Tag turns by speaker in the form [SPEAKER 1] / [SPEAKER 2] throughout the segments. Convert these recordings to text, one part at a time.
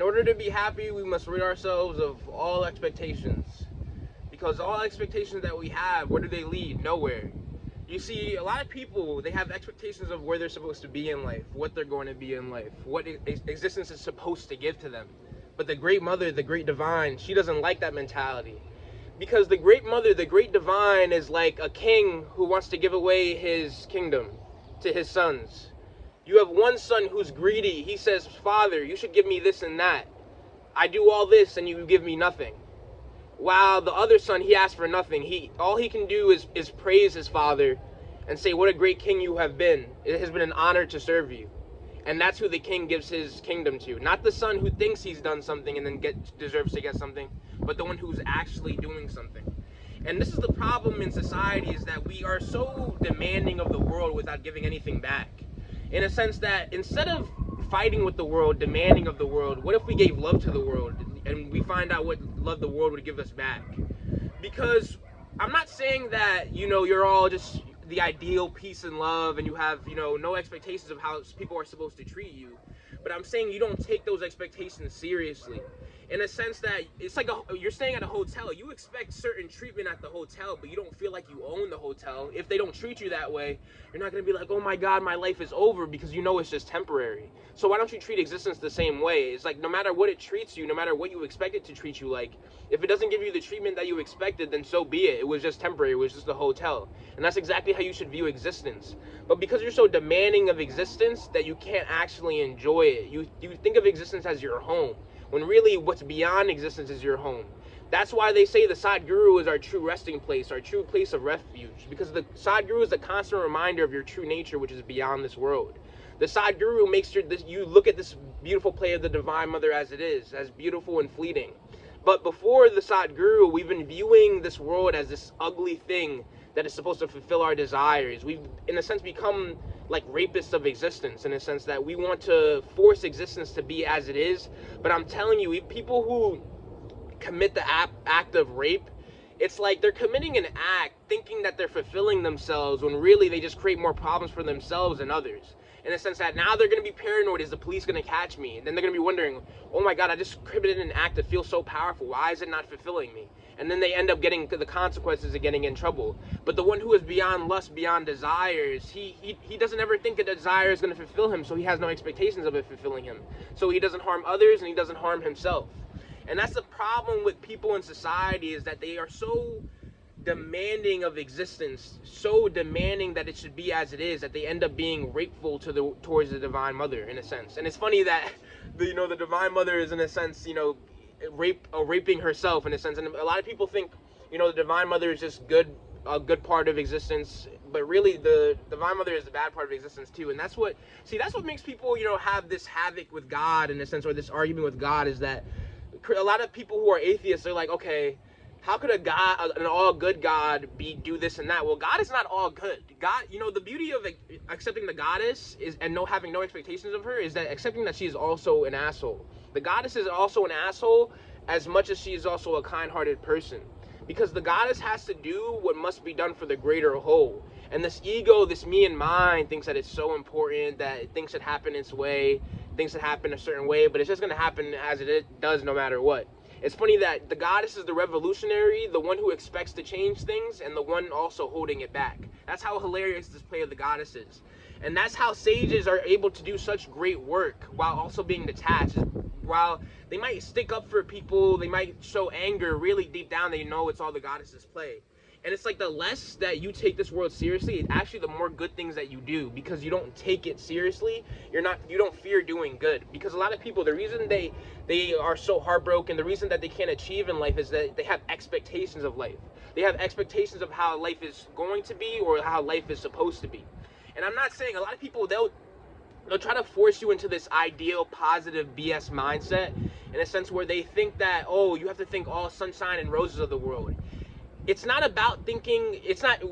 [SPEAKER 1] In order to be happy, we must rid ourselves of all expectations. Because all expectations that we have, where do they lead? Nowhere. You see, a lot of people, they have expectations of where they're supposed to be in life, what they're going to be in life, what existence is supposed to give to them. But the Great Mother, the Great Divine, she doesn't like that mentality. Because the Great Mother, the Great Divine, is like a king who wants to give away his kingdom to his sons. You have one son who's greedy. He says, Father, you should give me this and that. I do all this and you give me nothing. While the other son, he asks for nothing. All he can do is praise his father and say, what a great king you have been. It has been an honor to serve you. And that's who the king gives his kingdom to. Not the son who thinks he's done something and then deserves to get something, but the one who's actually doing something. And this is the problem in society, is that we are so demanding of the world without giving anything back. In a sense that instead of fighting with the world, demanding of the world, what if we gave love to the world and we find out what love the world would give us back? Because I'm not saying that, you're all just the ideal peace and love and you have, no expectations of how people are supposed to treat you. But I'm saying you don't take those expectations seriously. In a sense that it's like you're staying at a hotel. You expect certain treatment at the hotel, but you don't feel like you own the hotel. If they don't treat you that way, you're not going to be like, oh my God, my life is over, because you know it's just temporary. So why don't you treat existence the same way? It's like no matter what it treats you, no matter what you expect it to treat you like, if it doesn't give you the treatment that you expected, then so be it. It was just temporary. It was just a hotel. And that's exactly how you should view existence. But because you're so demanding of existence that you can't actually enjoy it, you think of existence as your home, when really what's beyond existence is your home. That's why they say the Sadguru is our true resting place, our true place of refuge, because the Sadguru is a constant reminder of your true nature, which is beyond this world. The Sadguru makes sure that you look at this beautiful play of the Divine Mother as it is, as beautiful and fleeting. But before the Sadguru, we've been viewing this world as this ugly thing that is supposed to fulfill our desires. We've, in a sense, become like rapists of existence, in a sense that we want to force existence to be as it is. But I'm telling you, people who commit the act of rape, it's like they're committing an act thinking that they're fulfilling themselves, when really they just create more problems for themselves and others. In a sense that now they're going to be paranoid, is the police going to catch me? And then they're going to be wondering, oh my God, I just committed an act that feels so powerful. Why is it not fulfilling me? And then they end up getting the consequences of getting in trouble. But the one who is beyond lust, beyond desires, he doesn't ever think a desire is going to fulfill him, so he has no expectations of it fulfilling him. So he doesn't harm others and he doesn't harm himself. And that's the problem with people in society, is that they are so demanding of existence, so demanding that it should be as it is, that they end up being rapeful towards the Divine Mother, in a sense. And it's funny that the Divine Mother is, in a sense, raping herself, in a sense. And a lot of people think the Divine Mother is just a good part of existence, but really the Divine Mother is the bad part of existence too. And that's what makes people have this havoc with God, in a sense, or this argument with God, is that a lot of people who are atheists, they're like, okay, how could an all good God do this and that? Well, God is not all good. God, the beauty of accepting the goddess and having no expectations of her, is that accepting that she is also an asshole. The goddess is also an asshole as much as she is also a kind-hearted person, because the goddess has to do what must be done for the greater whole. And this ego, this me and mine, thinks that it's so important, that things should happen its way, things should happen a certain way, but it's just going to happen as it does no matter what. It's funny that the goddess is the revolutionary, the one who expects to change things, and the one also holding it back. That's how hilarious this play of the goddess is. And that's how sages are able to do such great work while also being detached. While they might stick up for people, they might show anger, really deep down they know it's all the goddess's play. And it's like the less that you take this world seriously, it's actually the more good things that you do, because you don't take it seriously. You don't fear doing good. Because a lot of people, the reason they are so heartbroken, the reason that they can't achieve in life, is that they have expectations of life. They have expectations of how life is going to be, or how life is supposed to be. And I'm not saying, a lot of people, they'll try to force you into this ideal, positive BS mindset, in a sense where they think that, oh, you have to think all sunshine and roses of the world. It's not about thinking,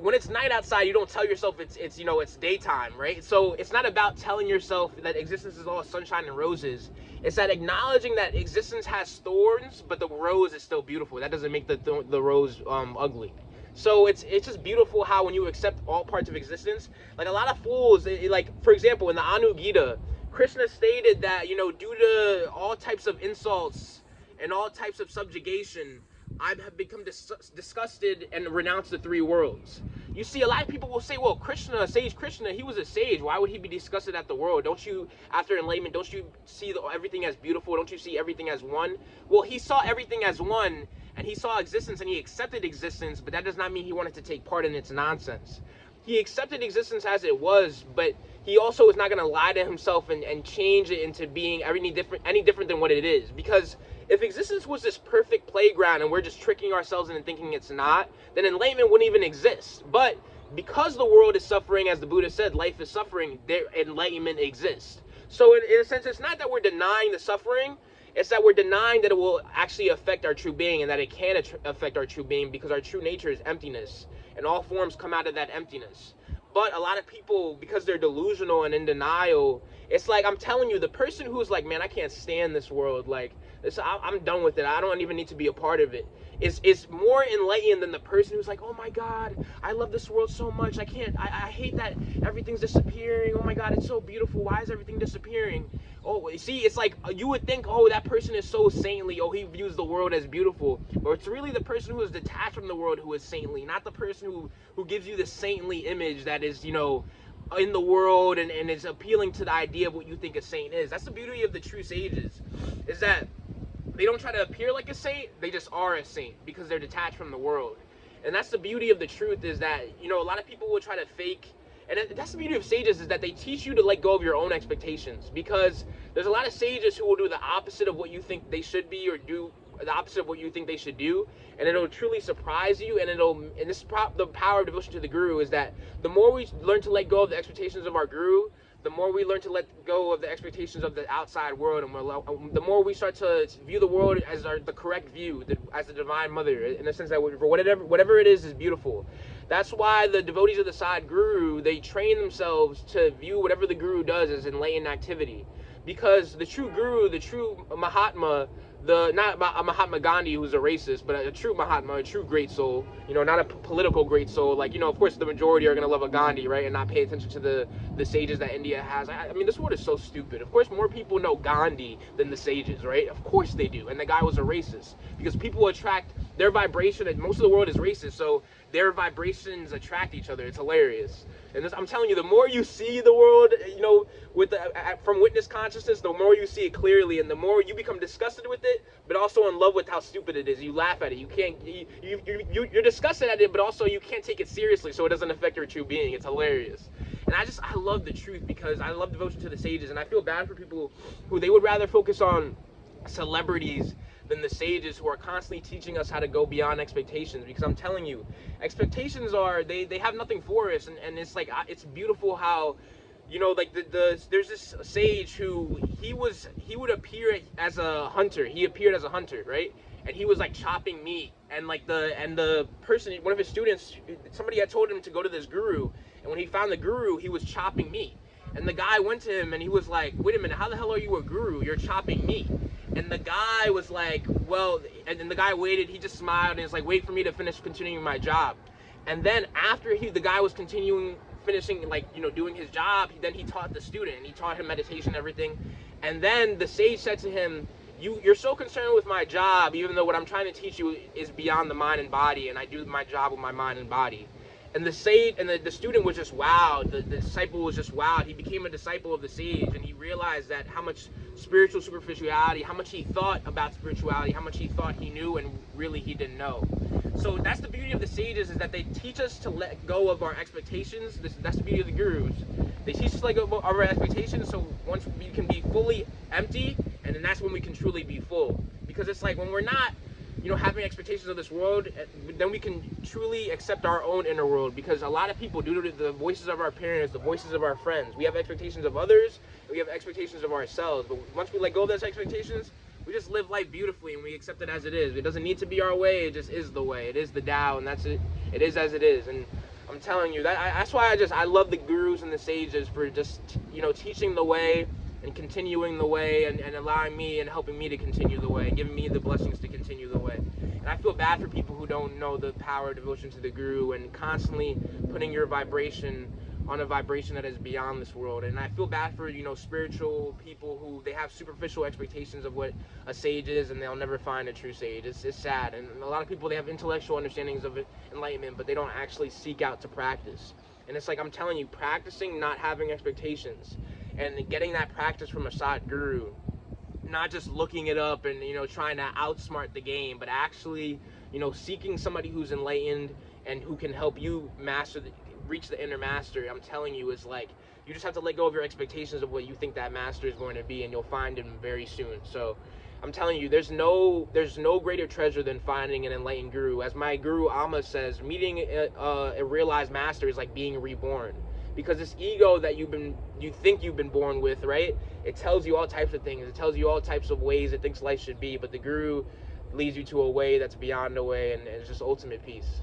[SPEAKER 1] when it's night outside, you don't tell yourself it's daytime, right? So it's not about telling yourself that existence is all sunshine and roses. It's that acknowledging that existence has thorns, but the rose is still beautiful. That doesn't make the rose ugly. So it's just beautiful how when you accept all parts of existence, like a lot of fools, like, for example, in the Anu Gita, Krishna stated that, you know, due to all types of insults and all types of subjugation, I have become disgusted and renounced the three worlds. You see, a lot of people will say, well, Krishna, sage Krishna, he was a sage. Why would he be disgusted at the world? Don't you, after enlightenment, don't you see everything as beautiful? Don't you see everything as one? Well, he saw everything as one, and he saw existence, and he accepted existence, but that does not mean he wanted to take part in its nonsense. He accepted existence as it was, but he also is not going to lie to himself and change it into being any different than what it is. Because if existence was this perfect playground and we're just tricking ourselves into thinking it's not, then enlightenment wouldn't even exist. But because the world is suffering, as the Buddha said, life is suffering, enlightenment exists. So in a sense, it's not that we're denying the suffering, it's that we're denying that it will actually affect our true being, and that it can affect our true being, because our true nature is emptiness, and all forms come out of that emptiness. But a lot of people, because they're delusional and in denial, it's like, I'm telling you, the person who's like, man, I can't stand this world, like, I'm done with it, I don't even need to be a part of it, is more enlightened than the person who's like, oh my God, I love this world so much, I hate that everything's disappearing, oh my God, it's so beautiful, why is everything disappearing? Oh, see, it's like, you would think, oh, that person is so saintly, oh, he views the world as beautiful, but it's really the person who is detached from the world who is saintly, not the person who gives you this saintly image that is, you know, in the world and is appealing to the idea of what you think a saint is. That's the beauty of the true sages, is that they don't try to appear like a saint, they just are a saint because they're detached from the world. And that's the beauty of the truth, is that, you know, a lot of people will try to fake, and that's the beauty of sages, is that they teach you to let go of your own expectations, because there's a lot of sages who will do the opposite of what you think they should be, or do the opposite of what you think they should do, and it'll truly surprise you. And this is the power of devotion to the Guru, is that the more we learn to let go of the expectations of our Guru, the more we learn to let go of the expectations of the outside world, and the more we start to view the world as the correct view, as the Divine Mother, in the sense that for whatever it is beautiful. That's why the devotees of the Sadguru, they train themselves to view whatever the Guru does as enlightened activity. Because the true Guru, the true Mahatma, not a Mahatma Gandhi who's a racist, but a true Mahatma, a true great soul, you know, not a political great soul. Like, you know, of course the majority are going to love a Gandhi, right, and not pay attention to the sages that India has. I mean, this world is so stupid. Of course more people know Gandhi than the sages, right? Of course they do. And the guy was a racist, because people attract their vibration, and most of the world is racist, so their vibrations attract each other. It's hilarious. And I'm telling you, the more you see the world, you know, from witness consciousness, the more you see it clearly, and the more you become disgusted with it, but also in love with how stupid it is. You laugh at it. You can't. You're disgusted at it, but also you can't take it seriously, so it doesn't affect your true being. It's hilarious. And I love the truth, because I love devotion to the sages, and I feel bad for people who they would rather focus on celebrities than the sages, who are constantly teaching us how to go beyond expectations. Because I'm telling you, expectations they have nothing for us, and it's like, it's beautiful how, you know, like there's this sage who he would appear as a hunter. He appeared as a hunter, right? And he was like chopping meat, and like the person, one of his students, somebody had told him to go to this guru, and when he found the guru, he was chopping meat. And the guy went to him and he was like, wait a minute, how the hell are you a guru? You're chopping meat. And the guy was like, well, and then the guy waited, he just smiled, and it's like, wait for me to continuing my job. And then after the guy was finishing, like, you know, doing his job, then he taught the student, and he taught him meditation and everything. And then the sage said to him, you're so concerned with my job, even though what I'm trying to teach you is beyond the mind and body, and I do my job with my mind and body. And the sage and the student was just wowed. The disciple was just wowed. He became a disciple of the sage, and he realized that how much spiritual superficiality, how much he thought about spirituality, how much he thought he knew, and really he didn't know. So that's the beauty of the sages, is that they teach us to let go of our expectations. That's the beauty of the gurus. They teach us to let go of our expectations, so once we can be fully empty, and then that's when we can truly be full. Because it's like, when we're not, you know, having expectations of this world, then we can truly accept our own inner world. Because a lot of people, due to the voices of our parents, the voices of our friends, we have expectations of others, and we have expectations of ourselves. But once we let go of those expectations, we just live life beautifully, and we accept it as it is. It doesn't need to be our way, it just is the way. It is the Tao, and that's it. It is as it is. And I'm telling you, that's why I love the gurus and the sages for just, you know, teaching the way, and continuing the way, and allowing me and helping me to continue the way, and giving me the blessings to continue the way. And I feel bad for people who don't know the power of devotion to the Guru, and constantly putting your vibration on a vibration that is beyond this world. And I feel bad for, you know, spiritual people who they have superficial expectations of what a sage is, and they'll never find a true sage. It's sad. And a lot of people, they have intellectual understandings of enlightenment, but they don't actually seek out to practice. And it's like, I'm telling you, practicing not having expectations and getting that practice from a Sadguru, not just looking it up and, you know, trying to outsmart the game, but actually, you know, seeking somebody who's enlightened and who can help you reach the inner master. I'm telling you, is like, you just have to let go of your expectations of what you think that master is going to be, and you'll find him very soon. So I'm telling you, there's no greater treasure than finding an enlightened guru. As my guru Amma says, meeting a realized master is like being reborn. Because this ego that you think you've been born with, right? It tells you all types of things. It tells you all types of ways it thinks life should be. But the guru leads you to a way that's beyond a way, and it's just ultimate peace.